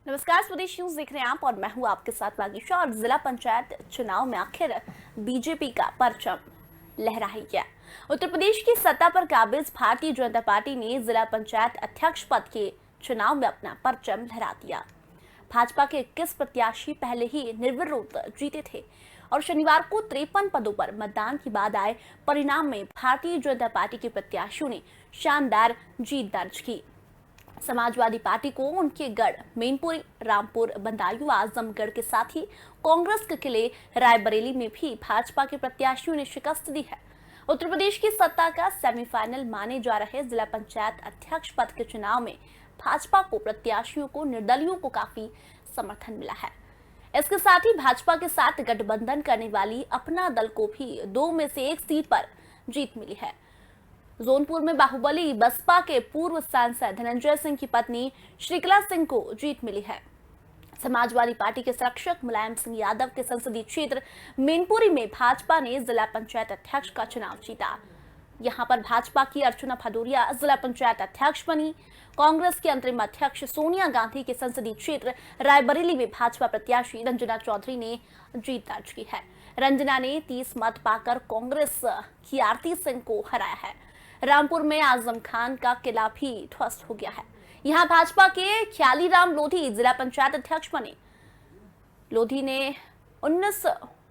नमस्कार, स्वदेश न्यूज देख रहे हैं आप और मैं हूं आपके साथ मागीशा। और जिला पंचायत चुनाव में आखिर बीजेपी का परचम लहरा ही गया। उत्तर प्रदेश की सत्ता पर काबिज भारतीय जनता पार्टी ने जिला पंचायत अध्यक्ष पद के चुनाव में अपना परचम लहरा दिया। भाजपा के 21 प्रत्याशी पहले ही निर्विरोध जीते थे और शनिवार को 53 पदों पर मतदान के बाद आए परिणाम में भारतीय जनता पार्टी के प्रत्याशियों ने शानदार जीत दर्ज की। समाजवादी पार्टी को उनके गढ़ मैनपुरी, रामपुर, बदायूं, आजमगढ़ के साथ ही कांग्रेस के किले रायबरेली में भी भाजपा के प्रत्याशियों ने शिकस्त दी है। उत्तर प्रदेश की सत्ता का सेमीफाइनल माने जा रहे जिला पंचायत अध्यक्ष पद के चुनाव में भाजपा को प्रत्याशियों को निर्दलियों को काफी समर्थन मिला है। इसके साथ ही भाजपा के साथ गठबंधन करने वाली अपना दल को भी 2 में से 1 सीट पर जीत मिली है। जौनपुर में बाहुबली बसपा के पूर्व सांसद धनंजय सिंह की पत्नी श्रीकला सिंह को जीत मिली है। समाजवादी पार्टी के संरक्षक मुलायम सिंह यादव के संसदीय क्षेत्र मैनपुरी में भाजपा ने जिला पंचायत अध्यक्ष का चुनाव जीता। यहां पर भाजपा की अर्चना भदौरिया जिला पंचायत अध्यक्ष बनी। कांग्रेस की अंतरिम अध्यक्ष सोनिया गांधी के संसदीय क्षेत्र रायबरेली में भाजपा प्रत्याशी रंजना चौधरी ने जीत दर्ज की है। रंजना ने 30 मत पाकर कांग्रेस की आरती सिंह को हराया है। रामपुर में आजम खान का किला भी ध्वस्त हो गया है। यहां भाजपा के ख्यालीराम लोधी जिला पंचायत अध्यक्ष बने। लोधी ने 19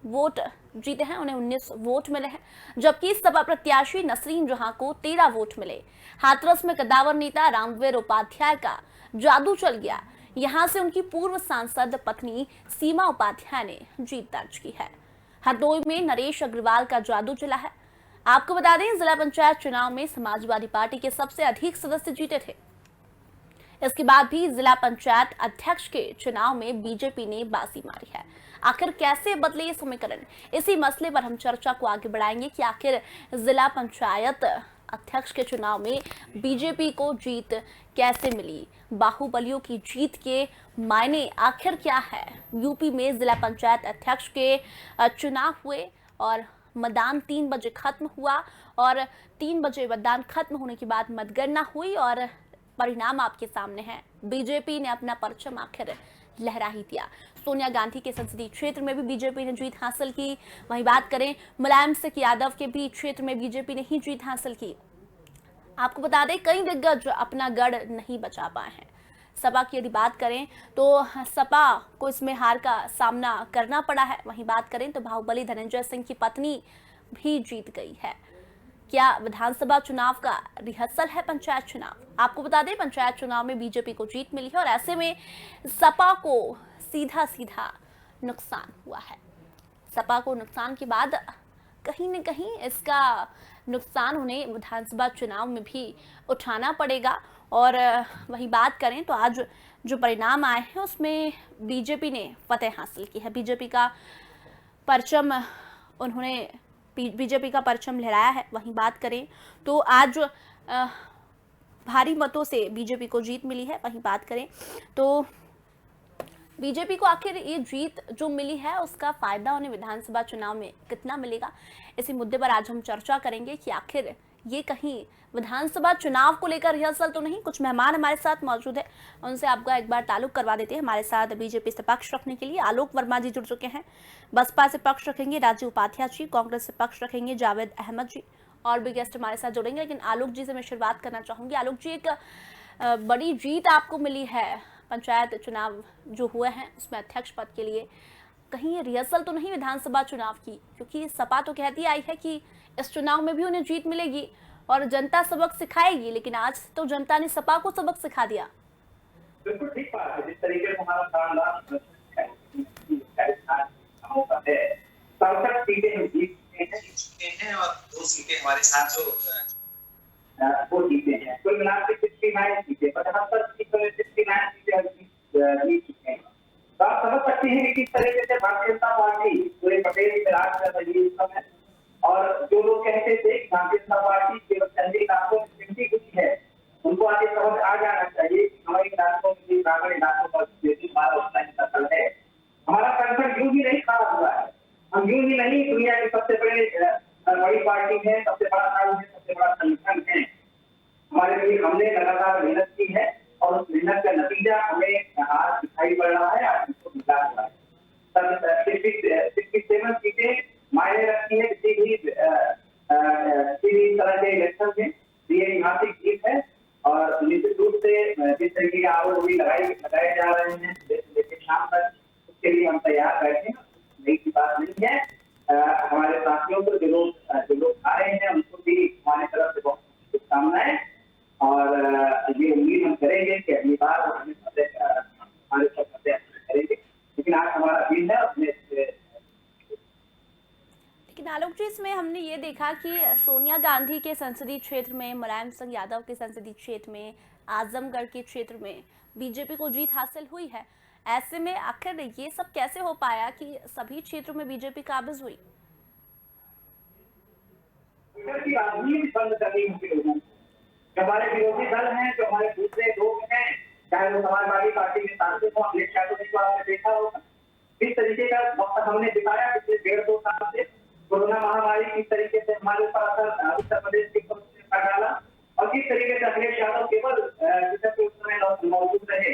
वोट जीते हैं, उन्हें 19 वोट मिले हैं, जबकि सपा प्रत्याशी नसरीन जहां को 13 वोट मिले। हाथरस में कद्दावर नेता रामवीर उपाध्याय का जादू चल गया। यहां से उनकी पूर्व सांसद पत्नी सीमा उपाध्याय ने जीत दर्ज की है। हरदोई में नरेश अग्रवाल का जादू चला है। आपको बता दें, जिला पंचायत चुनाव में समाजवादी पार्टी के सबसे अधिक सदस्य जीते थे। इसके बाद भी जिला पंचायत अध्यक्ष के चुनाव में बीजेपी ने बाजी मारी है। आखिर कैसे बदले ये समीकरण, इसी मसले पर हम चर्चा को आगे बढ़ाएंगे कि आखिर जिला पंचायत अध्यक्ष के चुनाव में बीजेपी को जीत कैसे मिली, बाहुबलियों की जीत के मायने आखिर क्या है। यूपी में जिला पंचायत अध्यक्ष के चुनाव हुए और मतदान 3 बजे खत्म हुआ और 3 बजे मतदान खत्म होने के बाद मतगणना हुई और परिणाम आपके सामने है। बीजेपी ने अपना परचम आखिर लहरा ही दिया। सोनिया गांधी के संसदीय क्षेत्र में भी बीजेपी ने जीत हासिल की। वहीं बात करें मुलायम सिंह यादव के भी क्षेत्र में बीजेपी ने ही जीत हासिल की। आपको बता दें, कई दिग्गज अपना गढ़ नहीं बचा पाए हैं। सपा की यदि बात करें तो सपा को इसमें हार का सामना करना पड़ा है। वहीं बात करें तो बाहुबली धनंजय सिंह की पत्नी भी जीत गई है। क्या विधानसभा चुनाव का रिहर्सल है पंचायत चुनाव? आपको बता दें, पंचायत चुनाव में बीजेपी को जीत मिली है और ऐसे में सपा को सीधा सीधा नुकसान हुआ है। सपा को नुकसान के बाद कहीं न कहीं इसका नुकसान उन्हें विधानसभा चुनाव में भी उठाना पड़ेगा। और वही बात करें तो आज जो परिणाम आए हैं उसमें बीजेपी ने फतेह हासिल की है। बीजेपी का परचम लहराया है। वहीं बात करें तो आज भारी मतों से बीजेपी को जीत मिली है। वहीं बात करें तो बीजेपी को आखिर ये जीत जो मिली है उसका फायदा उन्हें विधानसभा चुनाव में कितना मिलेगा, इसी मुद्दे पर आज हम चर्चा करेंगे कि आखिर ये कहीं विधानसभा चुनाव को लेकर रिहर्सल तो नहीं। कुछ मेहमान हमारे साथ मौजूद है, उनसे आपका एक बार ताल्लुक करवा देते हैं। हमारे साथ बीजेपी से पक्ष रखने के लिए आलोक वर्मा जी जुड़ चुके हैं, बसपा से पक्ष रखेंगे राजीव उपाध्याय जी, कांग्रेस से पक्ष रखेंगे जावेद अहमद जी, और भी गेस्ट हमारे साथ जुड़ेंगे। लेकिन आलोक जी से मैं शुरुआत करना चाहूंगी। आलोक जी, एक बड़ी जीत आपको मिली है पंचायत चुनाव जो हुए हैं उसमें अध्यक्ष पद के लिए, कहीं ये रिहर्सल तो नहीं विधानसभा चुनाव की? क्योंकि सपा तो कहती आई है कि इस चुनाव में भी उन्हें जीत मिलेगी और जनता सबक सिखाएगी, लेकिन आज तो जनता ने सपा को सबक सिखा दिया। बिल्कुल ठीक बात है। जिस तरीके से हमारा शानदार सीटें हम जीत चुके हैं और 2 सीटें हमारे साथ जो वो जीते हैं। कुल मिलाकर 69 सीटें, 75 सीटों में 69 सीटें जीत चुके हैं। तो आप समझ सकते हैं कि किस तरीके से भारतीय जनता पार्टी पूरे पटेल से राज कर रही है इस समय। और जो लोग कहते थे कि भारतीय जनता पार्टी केवल चंदी इलाकों में सिमटी हुई है, उनको आज समझ आ जाना चाहिए कि हमारे इलाकों में ग्रामीण इलाकों पर फसल है। हमारा कंसर्न यूं ही नहीं खड़ा हुआ है। हम यूं ही नहीं दुनिया की सबसे बड़ी पार्टी है, सबसे बड़ा दल है, सबसे बड़ा संगठन है। हमारे लिए हमने लगातार मेहनत की है और उस मेहनत का नतीजा हमें आज दिखाई पड़ रहा है, आज इसको मिला हुआ है। 67 सीटें मायने रखती है किसी भी तरह के इलेक्शन में। ये ऐतिहासिक जीत है और निश्चित रूप से जिस तरीके के आरोप भी लगाए जा रहे हैं लेकिन शाम तक उसके लिए हम तैयार बैठे, नई की बात नहीं है। हमारे साथियों को जो लोग आ रहे हैं उनको भी हमारी तरफ से बहुत शुभकामनाएं और ये उम्मीद हम करेंगे कि अगली बार हमारे सब करेंगे, लेकिन आज हमारा दिन है अपने। लेकिन आलोक जी, इसमें हमने ये देखा कि सोनिया गांधी के संसदीय क्षेत्र में, मुलायम सिंह यादव के संसदीय क्षेत्र में, आजमगढ़ के क्षेत्र में बीजेपी को जीत हासिल हुई है। ऐसे में आखिर ये सब कैसे हो पाया कि सभी क्षेत्रों में बीजेपी काबिज हुई? राजनीति बंद करनी होगी। हमारे विरोधी दल हैं, जो हमारे दूसरे लोग हैं, चाहे वो समाजवादी पार्टी के सांसद हो, अखिलेश यादव को आपने देखा होगा इस तरीके का वक्त हमने दिखाया पिछले 1.5-2 साल से। कोरोना महामारी किस तरीके से हमारे ऊपर असर उत्तर प्रदेश के कर डाला और किस तरीके से अखिलेश यादव केवल उस समय मौजूद रहे।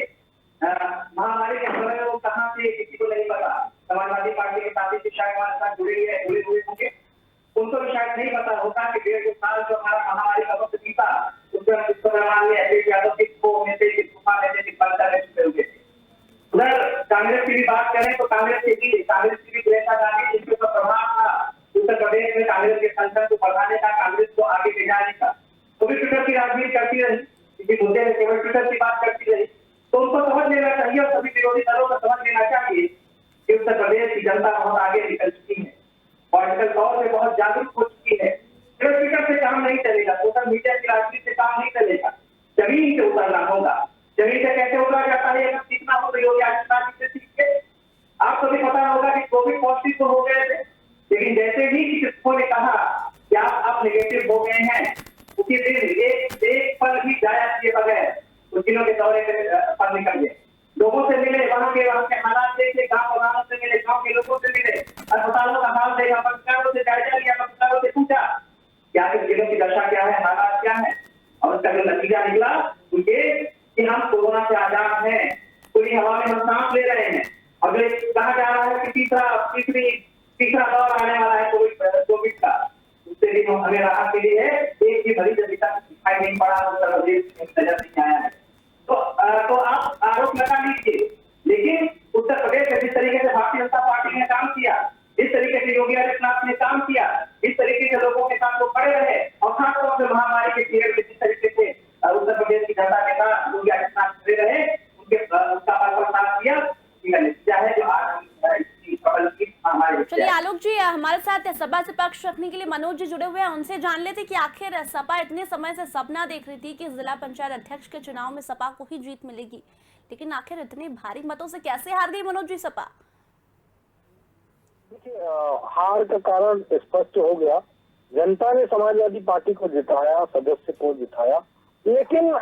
महामारी के समय वो कहाँ से किसी को नहीं पता। समाजवादी पार्टी के साथी शायद हमारे साथ जुड़े हुए होंगे, उनको भी शायद नहीं पता होता कि 1.5 साल जो हमारा महामारी का वक्त बीता उसमें अखिलेश यादव उधर कांग्रेस की भी बात करें तो कांग्रेस की भी प्रियंका गांधी जिसके ऊपर प्रभाव था उत्तर प्रदेश में कांग्रेस के संगठन को बढ़ाने का, कांग्रेस को आगे ले जाने का, तो भी ट्विटर की राजनीति करती रही, किसी मुद्दे में केवल ट्विटर की बात करती रही। तो उनको समझ लेना चाहिए और सभी विरोधी दलों को समझ लेना चाहिए कि उत्तर प्रदेश की जनता बहुत आगे निकल चुकी है, पॉलिटिकल तौर पे बहुत जागरूक हो चुकी है। केवल ट्विटर से काम नहीं चलेगा, सोशल मीडिया की राजनीति से काम नहीं चलेगा, जमीन से उतरना होगा। जमीन से कैसे उतरा जाता है अगर सीखना हो तो योगी आदित्यनाथ जी से सीखिए। आपको भी पता होगा कि कोविड पॉजिटिव तो हो गए थे, लेकिन जैसे ही चिकित्सकों ने कहा कि आप नेगेटिव हो गए हैं, उसी दिन एक पल भी जाया किए बगैर कुछ दिनों के दौरे पर निकल गए, लोगों से मिले, वहां के हालात देखे, गाँव प्रधानों से मिले, गाँव के लोगों से मिले, अस्पतालों का हाल देखा, पत्रकारों से जायजा लिया, पत्रकारों से पूछा क्या जिलों की दशा क्या है, हालात क्या है, और उसका जो नतीजा निकला उनके कि हम कोरोना से आजाद हैं, पूरी हवा में हम सांस ले रहे हैं। अगले कहा जा रहा है कि तीसरा दौर आने वाला है कोविड का, उससे भी हमें राहत मिली है। एक भी मरीज अभी तक दिखाई नहीं पड़ा, उत्तर प्रदेश में नजर नहीं आया है। तो आप आरोप लगा लीजिए, लेकिन उत्तर प्रदेश में जिस तरीके से भारतीय जनता पार्टी ने काम किया, जिस तरीके से योगी आदित्यनाथ ने काम किया, इस तरीके से लोगों के साथ वो खड़े रहे और खासतौर से महामारी के पीरियड में जिस तरीके से उत्तर प्रदेश की जनता के साथ योगी आदित्यनाथ खड़े रहे, उसका साथ किया, नतीजा है जो आज चलिए आलोक जी, हमारे साथ सपा से पक्ष रखने के लिए मनोज जी जुड़े हुए हैं, उनसे जान लेते कि आखिर सपा इतने समय से सपना देख रही थी कि जिला पंचायत अध्यक्ष के चुनाव में सपा को ही जीत मिलेगी, लेकिन आखिर इतने भारी मतों से कैसे हार गई मनोज जी सपा? देखिए, हार का कारण स्पष्ट हो गया। जनता ने समाजवादी पार्टी को जिताया, सदस्य को जिताया, लेकिन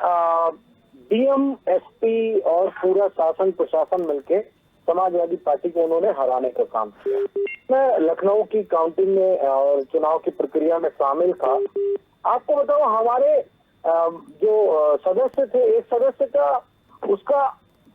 डीएम, एसपी और पूरा शासन प्रशासन मिलके समाजवादी पार्टी को उन्होंने हराने का काम किया। मैं लखनऊ की काउंटिंग में और चुनाव की प्रक्रिया में शामिल था। आपको बताओ, हमारे जो सदस्य थे, एक सदस्य का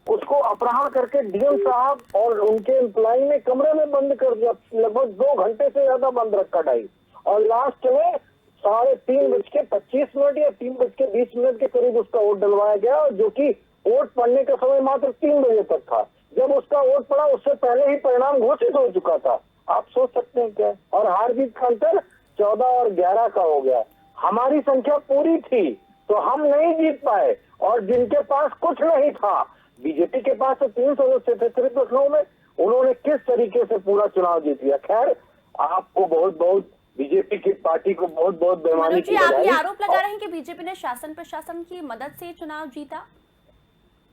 उसको अपहरण करके डीएम साहब और उनके एम्प्लॉई ने कमरे में बंद कर दिया, लगभग 2 घंटे से ज्यादा बंद रखा डाई, और लास्ट में 3:25 या 3:20 के करीब उसका वोट डलवाया गया, जो कि वोट पड़ने का समय मात्र 3 बजे तक था। जब उसका वोट पड़ा उससे पहले ही परिणाम घोषित हो चुका था। आप सोच सकते हैं क्या? और हार जीत का अंतर 14 और 11 का हो गया। हमारी संख्या पूरी थी तो हम नहीं जीत पाए, और जिनके पास कुछ नहीं था, बीजेपी के पास तो 3 सदस्य थे सिर्फ लखनऊ में, उन्होंने किस तरीके से पूरा चुनाव जीत लिया। खैर, आपको बहुत बीजेपी की पार्टी को बहुत बेईमानी की। आप ये आरोप लगा रहे हैं कि बीजेपी ने शासन प्रशासन की मदद से चुनाव जीता?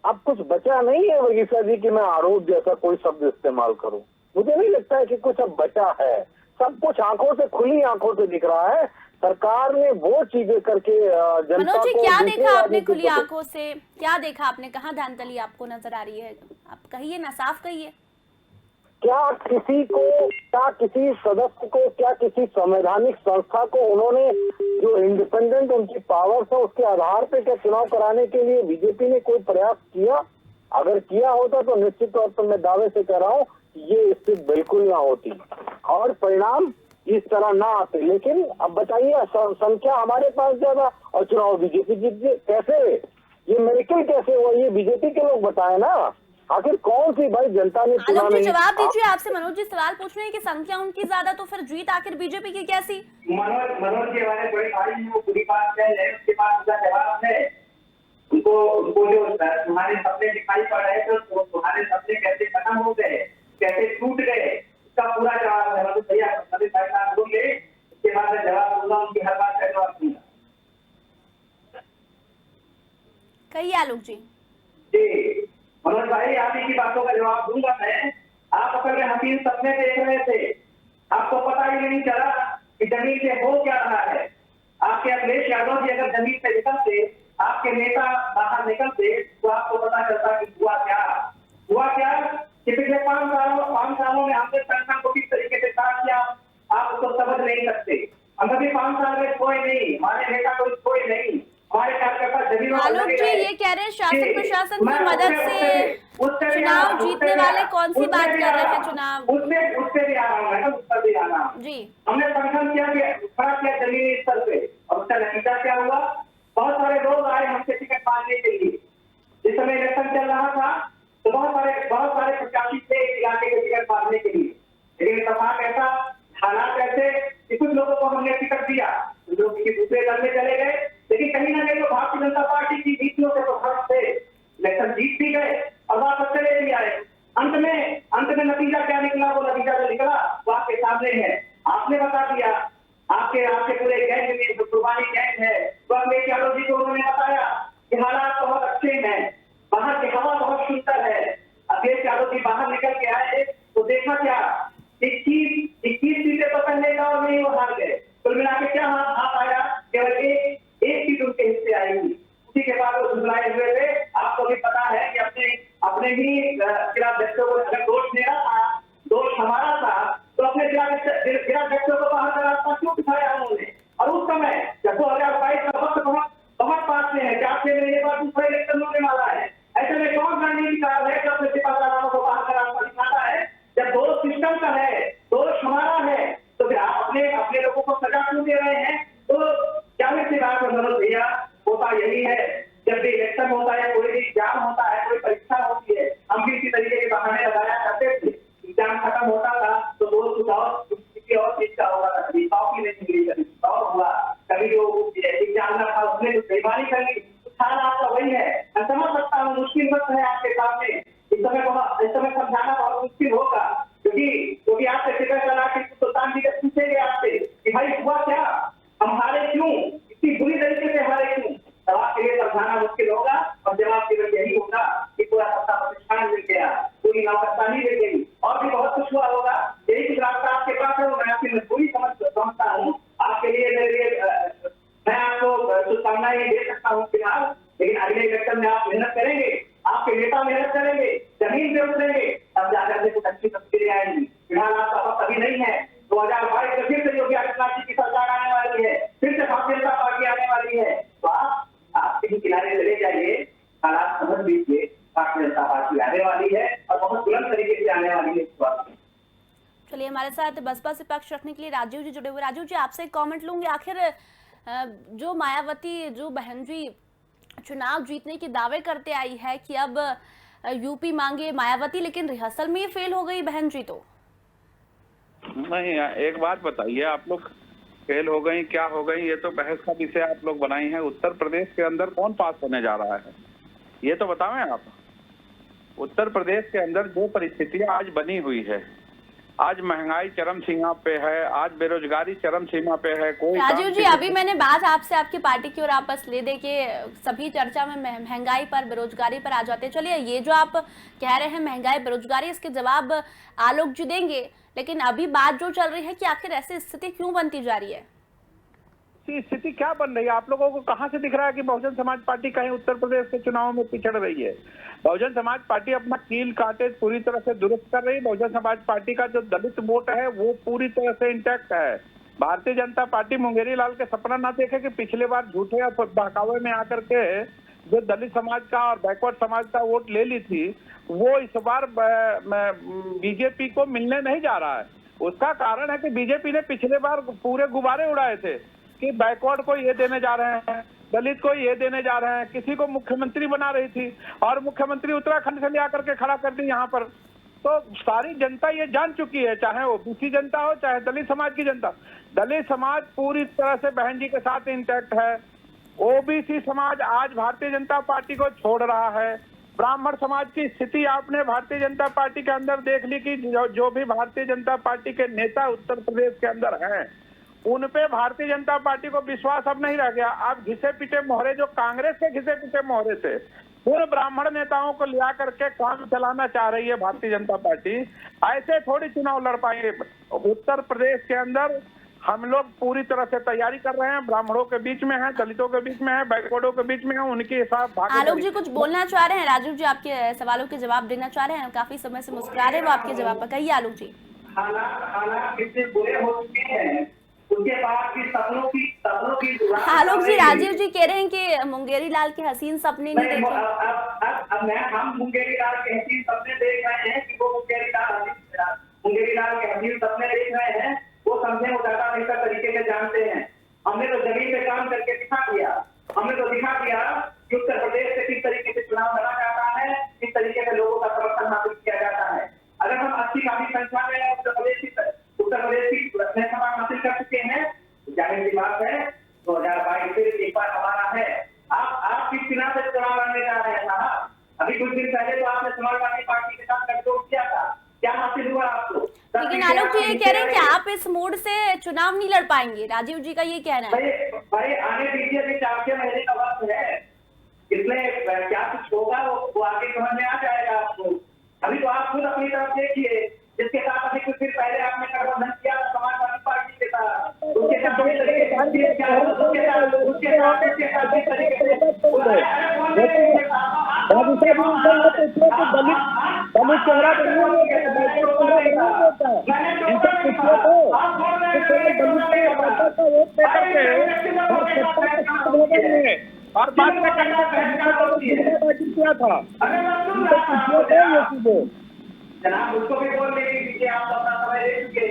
अब कुछ बचा नहीं है वगीसा जी कि मैं आरोप जैसा कोई शब्द इस्तेमाल करूं। मुझे नहीं लगता है कि कुछ अब बचा है। सब कुछ खुली आंखों से दिख रहा है। सरकार ने वो चीजें करके जनता को। क्या देखा आपने खुली आंखों से? क्या देखा आपने? कहाँ धांधली आपको नजर आ रही है? आप कहिए ना, साफ कहिए। क्या किसी सदस्य को, क्या किसी संवैधानिक संस्था को उन्होंने जो इंडिपेंडेंट उनकी पावर्स है उसके आधार पे क्या चुनाव कराने के लिए बीजेपी ने कोई प्रयास किया? अगर किया होता तो निश्चित तौर पर मैं दावे से कह रहा हूँ ये स्थिति बिल्कुल ना होती और परिणाम इस तरह ना आते। लेकिन अब बताइए, संख्या हमारे पास ज्यादा और चुनाव बीजेपी जीत गई, कैसे? ये मेरिकल कैसे हुआ? ये बीजेपी के लोग बताए ना। आखिर कौन सी भाई जनता ने चुना आलोक जी नहीं? जवाब दीजिए, आपसे मनोज जी सवाल पूछ रहे हैं कि संख्या उनकी ज्यादा तो फिर जीत आखिर बीजेपी की कैसी? मनोज के हमारे बड़ी भाई हैं, वो पूरी बात है, उसके पास उसका जवाब है। उनको जो तुम्हारे सपने दिखाई पड़ रहे थे तो तुम्हारे सपने कैसे खत्म हो गए, कैसे टूट गए, इसका पूरा जवाब है। मतलब भैया सभी भाई साहब बोले, उसके बाद मैं जवाब दूंगा, उनकी हर बात का जवाब दूंगा। कहिए आलोक जी। जी मनोज भाई, आप ही की बातों का जवाब दूंगा मैं। आप अपने हसीन सपने देख रहे थे, आपको पता ही नहीं चला कि जमीन से हो क्या रहा है। आपके अखिलेश यादव जी अगर जमीन से निकलते, आपके नेता बाहर निकलते, तो आपको पता चलता कि हुआ क्या कि पिछले 5 सालों में हमने संगठन को किस तरीके से काम किया, आप उसको समझ नहीं सकते। हम अभी 5 साल में खोए नहीं, हमारे नेता कोई खोए नहीं, हमारे कार्यकर्ता जमीनों पर आलोक लगे जी रहे। ये कह रहे हैं शासन जी, प्रशासन की मैं मदद से चुनाव जीतने वाले कौन सी बात कर रहे हैं चुनाव? उससे भी आ रहा हूँ मैं, उत्तर भी आ रहा हूँ जी। हमने संगठन खड़ा किया जमीनी स्तर पे, और उसका नतीजा क्या हुआ? बहुत सारे लोग आए हमसे टिकट मांगने के लिए। जिस समय इलेक्शन चल रहा था तो बहुत सारे प्रत्याशी थे इस इलाके के टिकट मांगने के लिए, लेकिन इत्तेफाक ऐसा, हालात ऐसे कि कुछ लोगों को हमने टिकट दिया, जो किसी दूसरे दल में चले गए, लेकिन कहीं ना कहीं तो भारतीय जनता पार्टी की नीतियों से प्रभावित थे, इलेक्शन जीत भी गए और वापस चले भी आए। अंत में नतीजा क्या निकला? वो नतीजा जो निकला वो आपके सामने है, आपने बता दिया। आपके पूरे गैंग में जो कुर्बानी गैंग है, वो अखिलेश यादव जी को उन्होंने बताया कि हालात बहुत अच्छे हैं, बाहर की हवा बहुत सुंदर है। अखिलेश यादव जी बाहर निकल के आए तो देखा क्या, 21 सीटें तो पहले गाँव में ही वो हार गए। कुल मिला के क्या हाथ आया? केवल एक सीट उनके हिस्से आएगी। उसी के बाद वो झुमलाए हुए थे। आपको भी पता है कि अपने ही जिलाध्यक्षों को अगर दोष मेरा था, दोष हमारा था, तो अपने जिलाध्यक्षों को बाहर का रास्ता क्यों दिखाया उन्होंने? और उस समय जब 2022 का वक्त बहुत पास में है, 4-6 महीने बाद दूसरा इलेक्शन होने वाला है, ऐसे में कौन रणनीतिकार है जो अपने सिपाही को बाहर का रास्ता दिखाता है? जब दोष सिस्टम का है, दोष हमारा है, तो फिर आप अपने लोगों को सजा क्यों दे रहे हैं? तो जाहिर सी बात है मनोज भैया, होता यही है, जब भी इलेक्शन होता है, कोई भी एग्जाम होता है, कोई परीक्षा होती है, हम भी इसी तरीके के बहाने लगाया करते थे। एग्जाम खत्म होता था तो दोस्त और किसी और चीज का होता था, कभी कॉपी नहीं मिली, कभी और हुआ, कभी जो एग्जाम था उसने तो बेईमानी कर ली। हाल आपका वही है। मैं समझ सकता हूँ मुश्किल वक्त है आपके सामने, इस समय समझाना बहुत मुश्किल होगा, क्योंकि आपसे टिकट लगा के सुल्तान जी से पूछेंगे आपसे कि भाई हुआ क्या, हम हारे क्यों, इतनी बुरी तरीके से हारे क्यों? तब आपके लिए समझाना मुश्किल होगा और जवाब केवल यही होगा कि पूरा सत्ता प्रतिष्ठान मिल गया, पूरी नौकरशाही मिल गई, और भी बहुत कुछ हुआ होगा। यही कुछ रास्ता आपके पास है, मैं आपकी मजबूरी समझता हूँ। आपके लिए मैं आपको शुभकामनाएं दे सकता हूँ फिलहाल, लेकिन अगले इलेक्शन में आप मेहनत करेंगे, आपके नेता मेहनत करेंगे, जमीन पे उतरेंगे, तब जाकर के कुछ अच्छी तस्वीरें आएंगी। फिलहाल आपका वक्त अभी नहीं है। 2022 में फिर से योगी आदित्यनाथ जी की सरकार आने वाली है, फिर से भारतीय जनता पार्टी आने वाली है, तो आप कहीं किनारे चले जाइए, हालात समझ लीजिए, भारतीय जनता पार्टी आने वाली है और बहुत बुलंद तरीके से आने वाली है इस बात में। चलिए, हमारे साथ बसपा से पक्ष रखने के लिए राजीव जी जुड़े हुए। राजीव जी, आपसे एक कमेंट लूंगी। आखिर जो मायावती, जो बहन जी चुनाव जीतने के दावे करते आई है कि अब यूपी मांगे मायावती, लेकिन रिहर्सल में ये फेल हो गई बहन जी। तो नहीं, एक बात बताइए, आप लोग फेल हो गई क्या हो गई, ये तो बहस का विषय आप लोग बनाई है। उत्तर प्रदेश के अंदर कौन पास होने जा रहा है ये तो बताएं आप। उत्तर प्रदेश के अंदर जो परिस्थितियां आज बनी हुई है, आज महंगाई चरम सीमा पे है, आज बेरोजगारी चरम सीमा पे है। कोई राजीव जी, अभी मैंने बात आपसे आपकी पार्टी की और आप बस ले दे के सभी चर्चा में महंगाई पर, बेरोजगारी पर आ जाते हैं। चलिए, ये जो आप कह रहे हैं महंगाई बेरोजगारी, इसके जवाब आलोक जी देंगे, लेकिन अभी बात जो चल रही है कि आखिर ऐसी स्थिति क्यों बनती जा रही है? स्थिति क्या बन रही है? आप लोगों को कहां से दिख रहा है कि बहुजन समाज पार्टी कहीं उत्तर प्रदेश के चुनाव में पिछड़ रही है? बहुजन समाज पार्टी अपना कील काटे पूरी तरह से दुरुस्त कर रही है। बहुजन समाज पार्टी का जो दलित वोट है वो पूरी तरह से इंटैक्ट है। भारतीय जनता पार्टी मुंगेरी लाल के सपना ना देखे कि पिछले बार झूठे और बहकावे में आकर के जो दलित समाज का और बैकवर्ड समाज का वोट ले ली थी, वो इस बार बीजेपी को मिलने नहीं जा रहा है। उसका कारण है कि बीजेपी ने पिछले बार पूरे गुब्बारे उड़ाए थे कि बैकवर्ड को ये देने जा रहे हैं, दलित को ये देने जा रहे हैं, किसी को मुख्यमंत्री बना रही थी और मुख्यमंत्री उत्तराखंड से ले आकर के खड़ा कर दी यहाँ पर। तो सारी जनता ये जान चुकी है, चाहे ओबीसी जनता हो चाहे दलित समाज की जनता। दलित समाज पूरी तरह से बहन जी के साथ इंटैक्ट है। ओबीसी समाज आज भारतीय जनता पार्टी को छोड़ रहा है। ब्राह्मण समाज की स्थिति आपने भारतीय जनता पार्टी के अंदर देख ली कि जो भी भारतीय जनता पार्टी के नेता उत्तर प्रदेश के अंदर हैं, उन पे भारतीय जनता पार्टी को विश्वास अब नहीं रह गया। अब घिसे पिटे मोहरे, जो कांग्रेस के घिसे पिटे मोहरे थे, पूरे ब्राह्मण नेताओं को लिया करके काम चलाना चाह रही है भारतीय जनता पार्टी। ऐसे थोड़ी चुनाव लड़ पाएंगे। उत्तर प्रदेश के अंदर हम लोग पूरी तरह से तैयारी कर रहे हैं। ब्राह्मणों के बीच में है, दलितों के बीच में है, बैकवर्डों के बीच में है, उनके साथ। आलोक जी कुछ बोलना चाह रहे हैं? राजीव जी आपके सवालों के जवाब देना चाह रहे हैं, काफी समय से मुस्कुरा रहे हैं वो आपके जवाब पर। कहिए आलोक जी। हालात कितने बुरे हो चुके हैं, उसके बाद भी सपनों की आलोक जी, राजीव जी कह रहे हैं कि मुंगेरी लाल के हसीन सपने नहीं देखे। हम मुंगेरी लाल के हसीन सपने देख रहे हैं कि वो मुंगेरी लाल के हसीन सपने देख रहे हैं, वो समझे वो ज्यादा बेहतर तरीके से जानते हैं। हमने तो जमीन पे काम करके दिखा दिया। हमने तो दिखा दिया कि उत्तर प्रदेश से किस तरीके से चुनाव लड़ा जाता है, किस तरीके से लोगों का समर्थन हासिल किया जाता है। अगर हम 80 काफी संख्या में उत्तर प्रदेश की सभा हासिल कर चुके हैं, जाहिर सी बात है 2022 से एक बार हमारा है। आप किस चुनाव से चुनाव लड़ने जा रहे हैं साहब? अभी कुछ दिन पहले तो आपने समाजवादी पार्टी के साथ गठजोड़ किया था, क्या हासिल हुआ आपको? लेकिन आलोक जी ये कह रहे हैं कि आप इस मूड से चुनाव नहीं लड़ पाएंगे, राजीव जी का ये कहना है। भाई आने दीजिए, अभी 4-6 महीने का वक्त है, इसमें क्या कुछ होगा वो आगे समझ में आ जाएगा आपको। अभी तो आप खुद अपनी तरफ देखिए, जिसके साथ अभी कुछ दिन पहले आपने गठबंधन किया था समाजवादी पार्टी के साथ, उसके साथ और बाद में किया था जनाब, उसको भी बोल दीजिए, आप अपना समय ले चुके।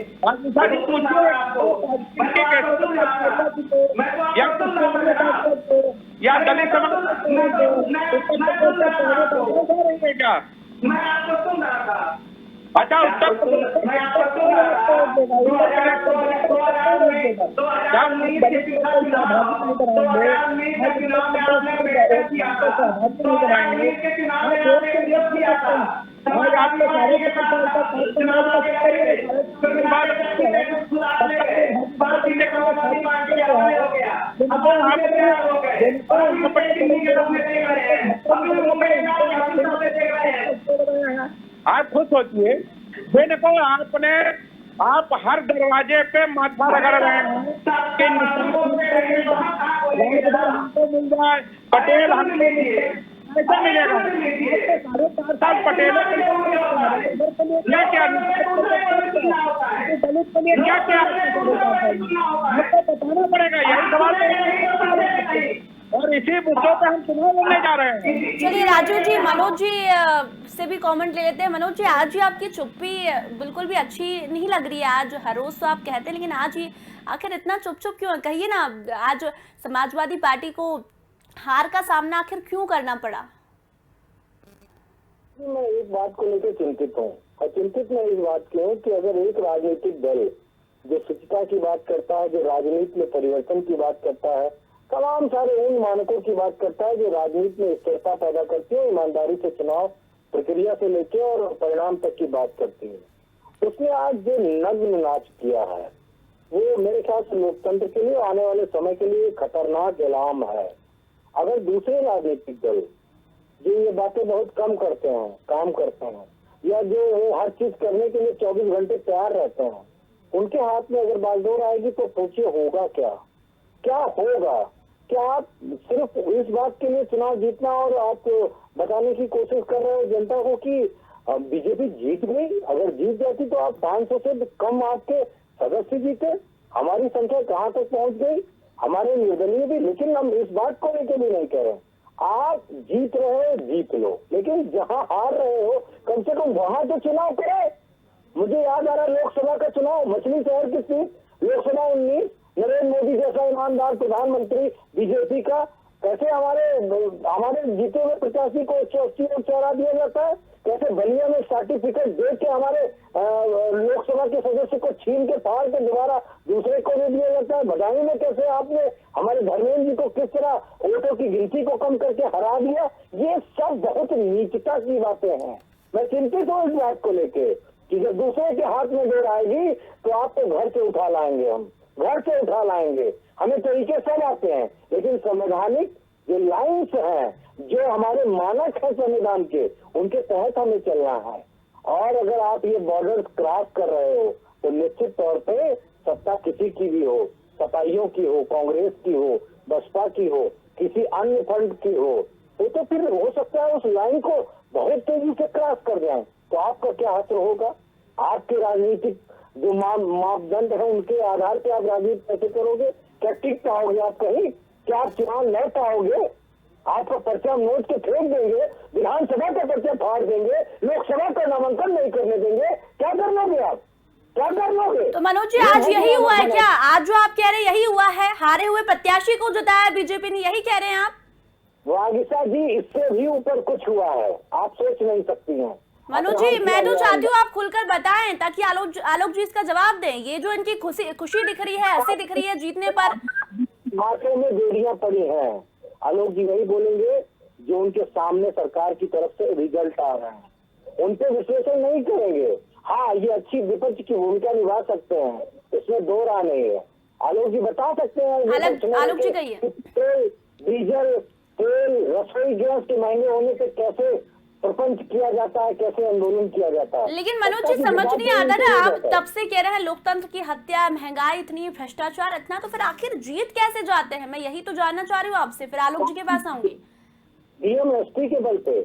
या दलित समाज क्या? मैं आपको सुन रहा था। अच्छा, उत्तर मैं आपको सुन रहा था। 2019 के चुनाव में आपने किया था। 2019 के चुनाव में आपने विरोध किया था। 2019 के चुनाव में आपने विरोध किया था। समाजवादी पार्टी के साथ चुनाव लड़े, हो गया। आप खुद सोचिए, देखो आप हर दरवाजे पे माथा रगड़ रहे हैं कि मिल जाए, पटेल हमको ऐसा मिलेगा। 4.5 साल पटेल क्या क्या दलित के लिए क्या क्या आपको बताना पड़ेगा, यही सवाल। और इसी मुद्दों पे हम चुनाव लड़ने जा रहे हैं। चलिए राजू जी, मनोज जी से भी कमेंट ले लेते हैं। मनोज जी, आज ही आपकी चुप्पी बिल्कुल भी अच्छी नहीं लग रही है। आज हर रोज तो आप कहते हैं, लेकिन आज ही आखिर इतना चुप क्यों है? कहिए ना, आज समाजवादी पार्टी को हार का सामना आखिर क्यों करना पड़ा? मैं एक बात को लेकर चिंतित हूँ, और चिंतित मैं इस बात की हूँ कि अगर एक राजनीतिक दल जो स्वच्छता की बात करता है, जो राजनीति में परिवर्तन की बात करता है, तमाम सारे उन मानकों की बात करता है जो राजनीति में स्थिरता पैदा करती है, ईमानदारी से चुनाव प्रक्रिया से लेकर और परिणाम तक की बात करती है, उसने आज जो नग्न नाच किया है वो मेरे ख्याल से लोकतंत्र के लिए आने वाले समय के लिए खतरनाक इल्हाम है। अगर दूसरे राजनीतिक दल जो ये बातें बहुत कम करते हैं, काम करते हैं, या जो हर चीज करने के लिए 24 घंटे तैयार रहते हैं, उनके हाथ में अगर बागडोर आएगी तो सोचिए होगा क्या होगा। क्या आप सिर्फ इस बात के लिए चुनाव जीतना और आप बताने की कोशिश कर रहे हो जनता को कि बीजेपी जीत गई? अगर जीत जाती तो आप 500 से कम आपके सदस्य जीते। हमारी संख्या कहाँ तक पहुंच गई, हमारे निर्दलीय भी, लेकिन हम इस बात को लेकर भी नहीं कह रहे। आप जीत रहे हो जीत लो, लेकिन जहां हार रहे हो कम से कम वहां तो चुनाव करे। मुझे याद आ रहा लोकसभा का चुनाव, मछली शहर की सीट, लोकसभा 19, नरेंद्र मोदी जैसा ईमानदार प्रधानमंत्री बीजेपी का, कैसे हमारे जीते हुए प्रत्याशी को 180 वोट चढ़ा दिया जाता है, कैसे बलिया में सर्टिफिकेट दे के हमारे लोकसभा के सदस्य को छीन के फाड़ के दोबारा दूसरे को दे दिया जाता है, बदायूं में कैसे आपने हमारे धर्मेंद्र जी को किस तरह वोटों की गिनती को कम करके हरा दिया। ये सब बहुत नीचता की बातें हैं। मैं चिंतित हूँ इस बात को लेके कि जब दूसरे के हाथ में जोर आएगी तो आपको घर से उठा लाएंगे, हम घर से उठा लाएंगे। हमें तरीके सब आते हैं, लेकिन संवैधानिक जो लाइन्स हैं, जो हमारे मानक है संविधान के, उनके तहत हमें चलना है। और अगर आप ये बॉर्डर क्रॉस कर रहे हो तो निश्चित तौर पे सत्ता किसी की भी हो, सपाइयों की हो, कांग्रेस की हो, बसपा की हो, किसी अन्य फ्रंट की हो, तो फिर हो सकता है उस लाइन को बहुत तेजी से क्रॉस कर जाए, तो आपका क्या असर होगा? आपके राजनीतिक जो मापदंड है उनके आधार पर आप राजनीति कैसे करोगे? क्या टिक पाओगे आप कहीं? क्या आप चुनाव लड़ पाओगे? आपका पर्चा नोट के फेंक देंगे, विधानसभा का पर्चा फाड़ देंगे, लोकसभा का नामांकन नहीं करने देंगे, क्या कर लोगे आप? क्या कर लोगे? तो मनोज जी आज यही हुआ है क्या? आज जो आप कह रहे हैं यही हुआ है? हारे हुए प्रत्याशी को जिताया बीजेपी ने, यही कह रहे हैं आप? वागिसा जी, इससे भी ऊपर कुछ हुआ है, आप सोच नहीं सकती हैं। मनोज जी मैं तो चाहती हूँ आप खुलकर बताएं ताकि आलोक जी इसका जवाब दें। ये जो इनकी खुशी दिख रही है, हंसी दिख रही है जीतने पर, माथे में बेड़ियां पड़ी हैं। आलोक जी वही बोलेंगे जो उनके सामने सरकार की तरफ से रिजल्ट आ रहे हैं, उन पे विश्लेषण नहीं करेंगे। हाँ, ये अच्छी विपक्ष की भूमिका निभा सकते हैं, इसमें दो राह नहीं है। आलोक जी बता सकते हैं आलोक जी कहिए। तेल, डीजल, तेल, रसोई गैस के महंगे होने से कैसे प्रपंच किया जाता है, कैसे आंदोलन किया जाता है। लेकिन मनोज जी समझ नहीं आता ना, आप तब से कह रहे हैं लोकतंत्र की हत्या, महंगाई इतनी, भ्रष्टाचार इतना, तो फिर आखिर जीत कैसे जाते हैं? मैं यही तो जानना चाह रही हूँ आपसे। फिर आलोक जी के पास आऊंगी। डीएमएसपी के बल पे,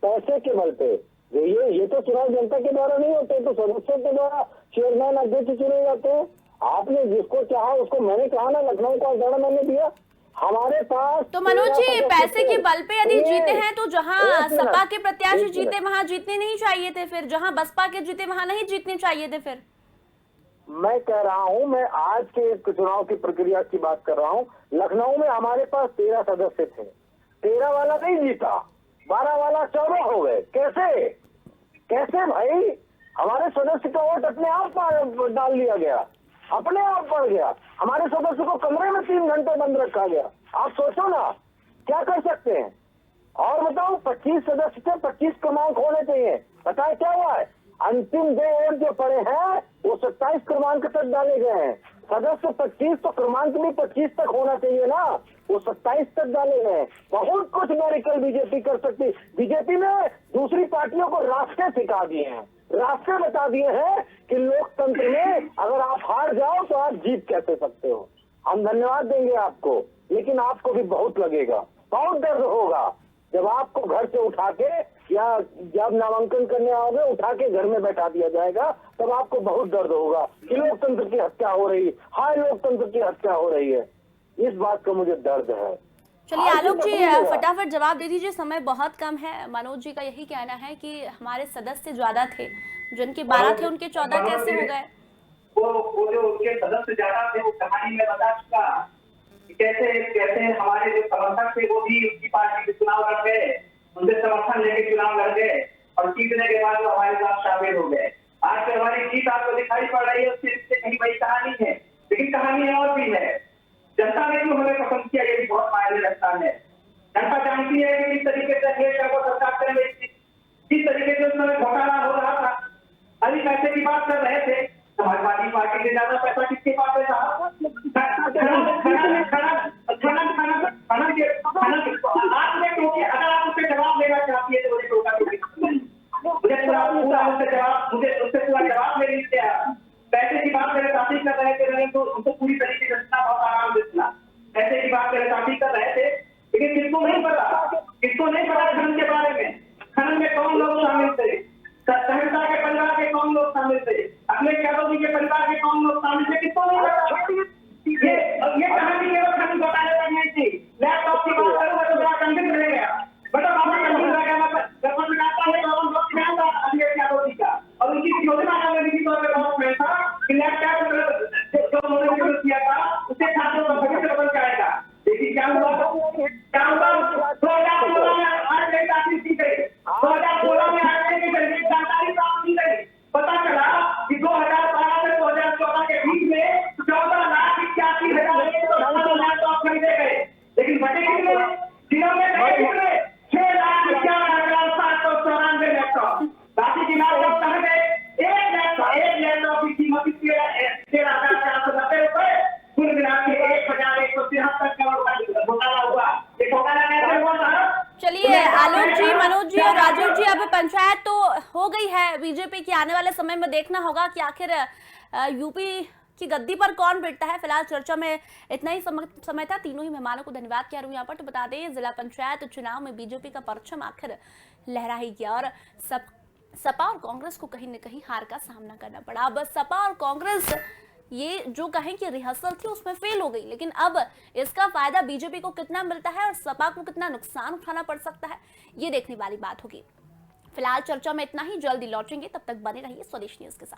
पैसे के बल पे, ये तो चुनाव जनता के द्वारा नहीं होते, तो सदस्यों के द्वारा चेयरमैन अध्यक्ष चुने जाते हैं। आपने जिसको चाहा उसको, मैंने कहा ना लखनऊ का उदाहरण मैंने दिया, हमारे पास। तो मनोज जी पैसे के बल पे यदि जीते हैं तो जहां सपा के प्रत्याशी जीते वहां जीतने नहीं चाहिए थे, फिर जहां बसपा के जीते वहां नहीं जीतने चाहिए थे? फिर मैं कह रहा हूं, मैं आज के चुनाव की प्रक्रिया की बात कर रहा हूं। लखनऊ में हमारे पास 13 सदस्य थे, 13 वाला नहीं जीता, 12 वाला 14 हो गए। कैसे भाई? हमारे सदस्य का वोट अपने आप डाल लिया गया, अपने आप पड़ गया। हमारे सदस्य को कमरे में 3 घंटे बंद रखा गया। आप सोचो ना क्या कर सकते हैं। और बताओ 25 सदस्य थे, 25 क्रमांक होने चाहिए। बताए क्या हुआ है? अंतिम 2 वोट जो पड़े हैं वो 27 क्रमांक तक डाले गए हैं। सदस्य 25 तो क्रमांक भी 25 तक होना चाहिए ना, वो 27 तक डाले गए। बहुत कुछ मेरिकल बीजेपी कर सकती। बीजेपी ने दूसरी पार्टियों को रास्ते सिखा दिए हैं, रास्ते बता दिए हैं कि लोकतंत्र में अगर आप हार जाओ तो आप जीत कैसे सकते हो। हम धन्यवाद देंगे आपको, लेकिन आपको भी बहुत लगेगा, बहुत दर्द होगा जब आपको घर से उठा के, या जब नामांकन करने आओगे उठा के घर में बैठा दिया जाएगा, तब आपको बहुत दर्द होगा कि लोकतंत्र की हत्या हो रही है। हाय, लोकतंत्र की हत्या हो रही है, इस बात का मुझे दर्द है। चलिए आलोक जी फटाफट जवाब दे दीजिए, समय बहुत कम है। मनोज जी का यही कहना है कि हमारे सदस्य ज्यादा थे, जिनके 12 थे उनके 14 कैसे हो गए? वो जो उनके सदस्य ज्यादा थे वो कहानी में बता चुका कि कैसे हमारे जो समर्थक थे वो भी उनकी पार्टी के चुनाव लड़ गए, उनसे समर्थन लेके चुनाव लड़ गए और जीतने के बाद वो हमारे साथ शामिल हो गए। आज जो हमारी जीत आपको दिखाई पड़ रही है उससे कहीं बड़ी कहानी है, लेकिन कहानी और भी है। जनता ने जो हमें पसंद किया ये भी बहुत मायने रखता है। जनता जानती है कि किस तरीके से अखिलेश यादव सरकार चल रही थी, किस तरीके से उस समय घोटाला हो रहा था। अभी पैसे की बात कर रहे थे, समाजवादी पार्टी से ज्यादा पैसा किसके पास है? अगर आप उससे जवाब लेना चाहती है तो मुझे टोका मुझे उससे पूरा जवाब ले लीजिए। पैसे की बात करें काफी कर रहे थे, तो उनको पूरी तरीके से बहुत आराम से सुना। पैसे की बात करें काफी कर रहे थे, लेकिन किसको नहीं पता खनन के बारे में। खनन में कौन लोग शामिल थे? सहनता के परिवार के कौन लोग शामिल थे? अखिलेश यादव जी के परिवार के कौन लोग शामिल थे? किसको नहीं पता। ये कहानी केवल खनन घोटाले तक नहीं थी। लैपटॉप की बात करूंगा तो बड़ा गंभीर है बीजेपी की। आने वाले समय में देखना होगा कि आखिर यूपी की गद्दी पर कौन बैठता है। फिलहाल चर्चा में इतना ही समय था। तीनों ही मेहमानों को धन्यवाद कह रही हूँ यहाँ पर। तो बता दें, जिला पंचायत चुनाव में बीजेपी का परचम आखिर लहरा ही गया और सपा और कांग्रेस को कहीं न कहीं हार का सामना करना पड़ा। अब सपा और कांग्रेस ये जो कहें कि रिहर्सल थी उसमें फेल हो गई, लेकिन अब इसका फायदा बीजेपी को कितना मिलता है और सपा को कितना नुकसान उठाना पड़ सकता है, ये देखने वाली बात होगी। फिलहाल चर्चा में इतना ही। जल्दी लौटेंगे, तब तक बने रहिए स्वदेश न्यूज के साथ।